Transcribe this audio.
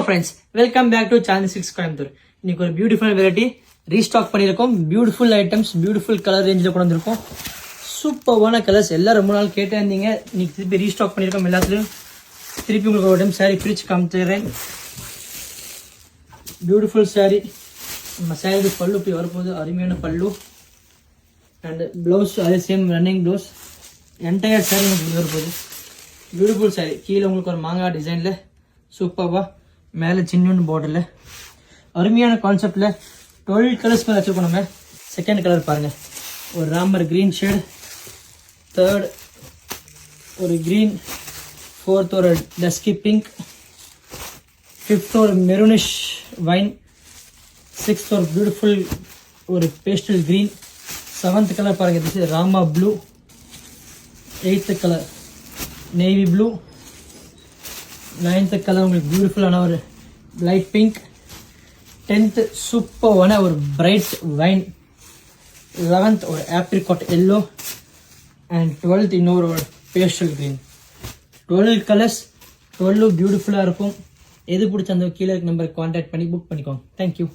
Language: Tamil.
Friends, welcome back to channel 6 Coimbatore. இன்னைக்கு ஒரு பியூட்டிஃபுல் வெரைட்டி ரீஸ்டாக் பண்ணியிருக்கோம். பியூட்டிஃபுல் ஐட்டம்ஸ், பியூட்டிஃபுல் கலர் ரேஞ்சில் கொண்டு வந்திருக்கோம். சூப்பர்வான கலர்ஸ் எல்லாம் ரொம்ப நாள் கேட்டே இருந்தீங்க. இன்னைக்கு திருப்பி ரீஸ்டாக் பண்ணியிருக்கோம். எல்லாத்துலையும் திருப்பி உங்களுக்கு ஒரு டைம் சாரீ பிரிச்சு காமிச்சிடுறேன். பியூட்டிஃபுல் சாரீ. நம்ம சாரீ பல்லு போய் வரப்போகுது. அருமையான பல்லு அண்ட் ப்ளவுஸ் அதே same running blouse. Entire sari உங்களுக்கு வரப்போகுது. பியூட்டிஃபுல் சாரீ. கீழே உங்களுக்கு ஒரு மாங்காய் டிசைனில் சூப்பர்வா, மேலே சின்ன பார்டரில் அருமையான கான்செப்டில் 12 கலர்ஸ் மேலே வச்சுருக்கோம். நம்ம செகண்ட் கலர் பாருங்கள், ஒரு ராமர் க்ரீன் ஷேட், தேர்ட் ஒரு க்ரீன், ஃபோர்த் ஒரு டஸ்கி பிங்க், ஃபிஃப்த் ஒரு மெரூனிஷ் வைன், சிக்ஸ்த் ஒரு பியூட்டிஃபுல் ஒரு பேஸ்டல் க்ரீன், செவன்த் கலர் பாருங்கள் this is Rama blue, eighth colour navy blue, ninth colour உங்களுக்கு பியூட்டிஃபுல்லான ஒரு லைட் பிங்க், 10th சூப்பரான ஒரு பிரைட் வைன், 11th ஒரு ஆப்ரிகாட் எல்லோ அண்ட் 12th இன்னொரு ஒரு பேஸ்டல் க்ரீன். 12 கலர்ஸ், 12 பியூட்டிஃபுல்லாக இருக்கும். எது பிடிச்ச அந்த கீழே நம்பருக்கு கான்டாக்ட் பண்ணி புக் பண்ணிக்கோங்க. தேங்க்யூ.